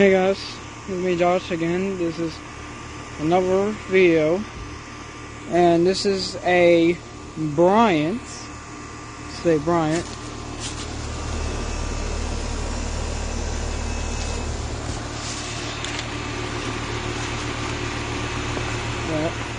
Hey guys, it's me Josh again. This is another video, and this is a Bryant. Say Bryant. Yeah.